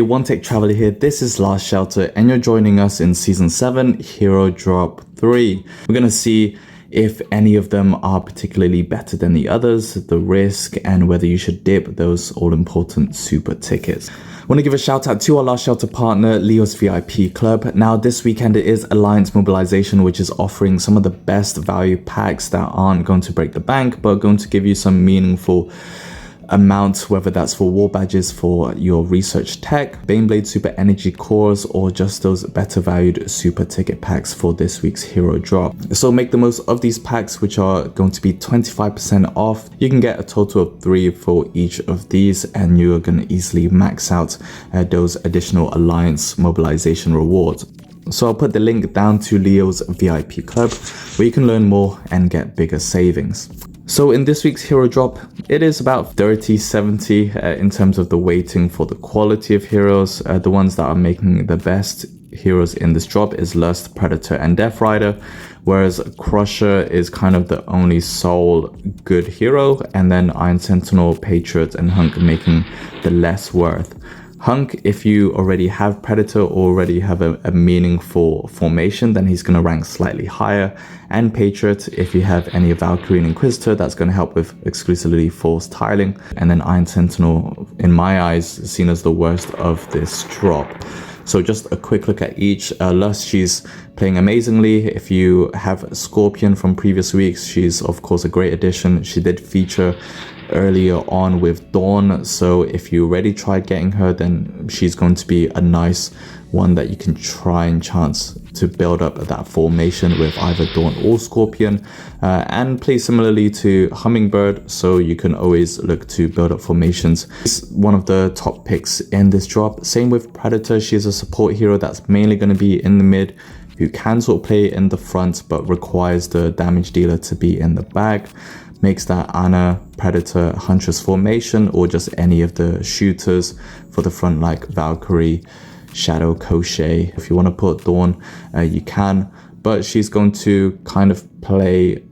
One Tech Traveler here, this is Last Shelter and you're joining us in Season 7, Hero Drop 3. We're going to see if any of them are particularly better than the others, the risk, and whether you should dip those all-important super tickets. I want to give a shout out to our Last Shelter partner, Leo's VIP Club. Now this weekend it is Alliance Mobilization, which is offering some of the best value packs that aren't going to break the bank, but going to give you some meaningful amounts, whether that's for war badges for your research tech, Baneblade Super Energy Cores, or just those better valued super ticket packs for this week's hero drop. So make the most of these packs, which are going to be 25% off. You can get a total of 3 for each of these, and you're going to easily max out those additional Alliance Mobilization rewards. So I'll put the link down to Leo's VIP Club, where you can learn more and get bigger savings. So in this week's hero drop, it is about 30-70 in terms of the weighting for the quality of heroes. The ones that are making the best heroes in this drop is Lust, Predator, and Death Rider, whereas Crusher is kind of the only sole good hero, and then Iron Sentinel, Patriots, and Hunk making the less worth. Hunk, if you already have Predator or already have a meaningful formation, then he's going to rank slightly higher. And Patriot, if you have any Valkyrie and Inquisitor, that's going to help with exclusively force tiling. And then Iron Sentinel, in my eyes, is seen as the worst of this drop. So just a quick look at each. Lust, she's playing amazingly. If you have Scorpion from previous weeks, she's of course a great addition. She did feature earlier on with Dawn, so if you already tried getting her, then she's going to be a nice one that you can try and chance to build up that formation with either Dawn or Scorpion, and play similarly to Hummingbird, so you can always look to build up formations. It's one of the top picks in this drop. Same with Predator, she's a support hero that's mainly going to be in the mid, who can sort of play in the front but requires the damage dealer to be in the back. Makes that Ana, Predator, Huntress formation, or just any of the shooters for the front like Valkyrie, Shadow, Koshe. If you want to put Dawn, you can, but she's going to kind of play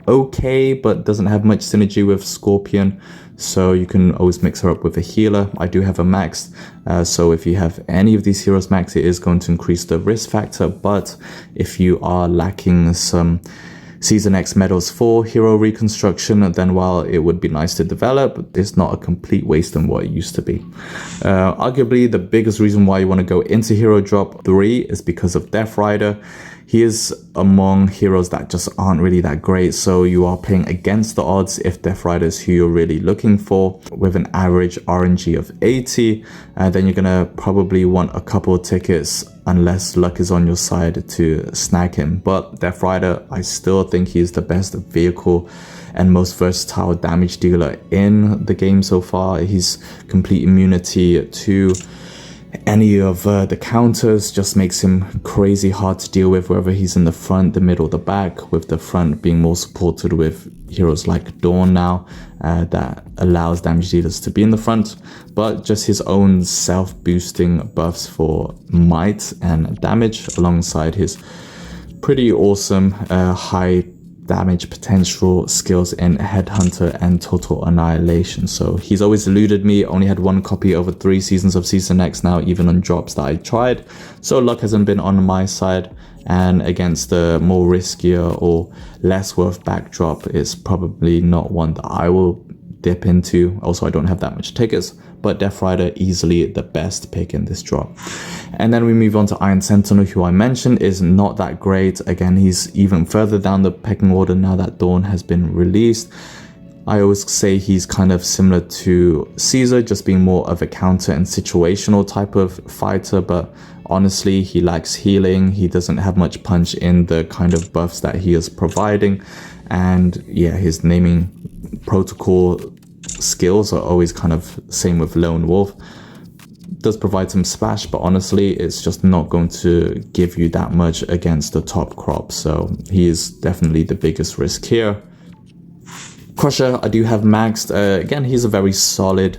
okay, but doesn't have much synergy with Scorpion, so you can always mix her up with a healer. I do have a maxed, so if you have any of these heroes maxed, it is going to increase the risk factor, but if you are lacking some Season X medals for hero reconstruction, then while it would be nice to develop, it's not a complete waste on what it used to be. Arguably, the biggest reason why you want to go into Hero Drop 3 is because of Death Rider. He is among heroes that just aren't really that great, so you are playing against the odds if Death Rider is who you're really looking for. With an average RNG of 80, then you're gonna probably want a couple of tickets unless luck is on your side to snag him. But Death Rider, I still think he is the best vehicle and most versatile damage dealer in the game so far. He's complete immunity to any of the counters, just makes him crazy hard to deal with, whether he's in the front, the middle, the back, with the front being more supported with heroes like Dawn now, that allows damage dealers to be in the front, but just his own self-boosting buffs for might and damage alongside his pretty awesome high damage potential skills in Headhunter and Total Annihilation. So he's always eluded me. Only had 1 copy over 3 seasons of Season X now, even on drops that I tried, so luck hasn't been on my side, and against the more riskier or less worth backdrop, it's probably not one that I will dip into. Also, I don't have that much tickets, but Death Rider easily the best pick in this drop. And then we move on to Iron Sentinel, who I mentioned is not that great. Again, he's even further down the pecking order now that Dawn has been released. I always say he's kind of similar to Caesar, just being more of a counter and situational type of fighter, but honestly, he lacks healing. He doesn't have much punch in the kind of buffs that he is providing. And yeah, his naming protocol skills are always kind of same with Lone Wolf. Does provide some splash, but honestly, it's just not going to give you that much against the top crop. So he is definitely the biggest risk here. Crusher, I do have maxed. Again, he's a very solid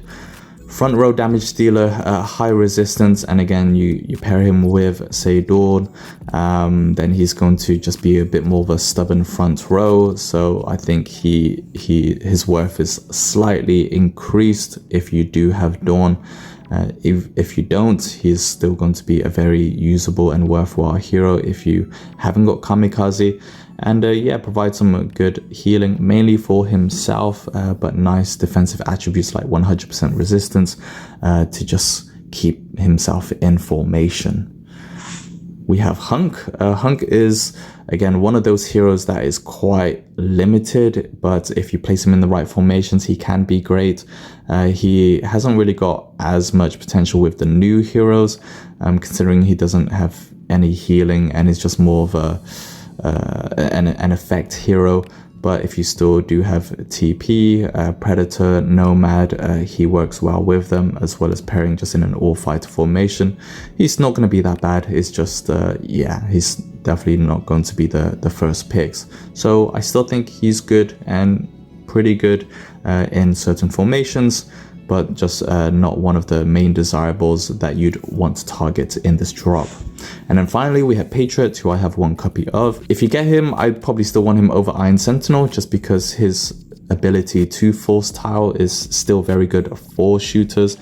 front row damage dealer, high resistance, and again, you pair him with, say, Dawn, then he's going to just be a bit more of a stubborn front row. So I think his worth is slightly increased if you do have Dawn. If you don't, he's still going to be a very usable and worthwhile hero if you haven't got Kamikaze. And yeah, provide some good healing, mainly for himself, but nice defensive attributes like 100% resistance to just keep himself in formation. We have Hunk. Hunk is, again, one of those heroes that is quite limited, but if you place him in the right formations, he can be great. He hasn't really got as much potential with the new heroes, considering he doesn't have any healing and is just more of an effect hero. But if you still do have TP, Predator, Nomad, he works well with them, as well as pairing just in an all-fighter formation. He's not going to be that bad. It's just, yeah, he's definitely not going to be the first picks. So I still think he's good and pretty good in certain formations, but just not one of the main desirables that you'd want to target in this drop. And then finally, we have Patriots, who I have one copy of. If you get him, I'd probably still want him over Iron Sentinel, just because his ability to force tile is still very good for shooters.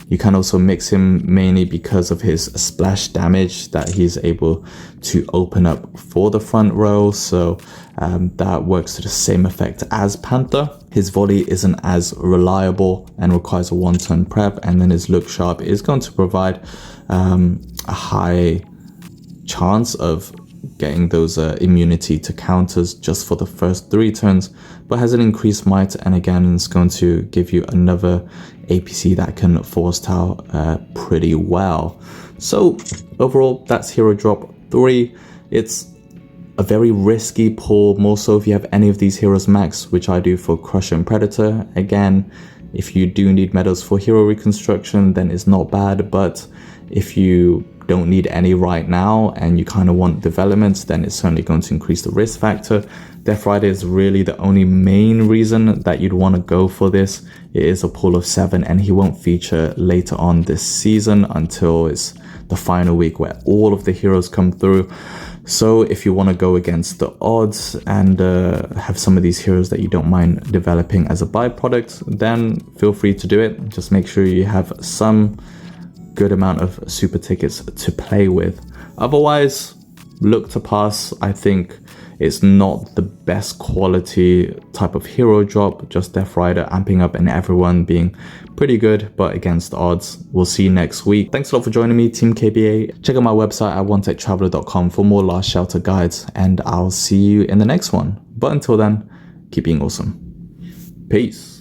You can also mix him mainly because of his splash damage that he's able to open up for the front row. So that works to the same effect as Panther. His volley isn't as reliable and requires a one-turn prep. And then his look sharp is going to provide a high chance of getting those immunity to counters just for the first 3 turns, but has an increased might, and again it's going to give you another APC that can force tile pretty well. So overall, that's hero drop 3. It's a very risky pull, more so if you have any of these heroes max, which I do for Crusher and Predator. Again, if you do need medals for hero reconstruction, then it's not bad, but if you don't need any right now and you kind of want developments, then it's certainly going to increase the risk factor. Death Rider is really the only main reason that you'd want to go for this. It is a pool of 7 and he won't feature later on this season until it's the final week where all of the heroes come through. So if you want to go against the odds and have some of these heroes that you don't mind developing as a byproduct, then feel free to do it. Just make sure you have some good amount of super tickets to play with. Otherwise, look to pass. I think it's not the best quality type of hero drop, just Death Rider amping up and everyone being pretty good, but against odds. We'll see you next week. Thanks a lot for joining me, Team KBA. Check out my website at onetechtraveler.com for more Last Shelter guides, and I'll see you in the next one. But until then, keep being awesome. Peace.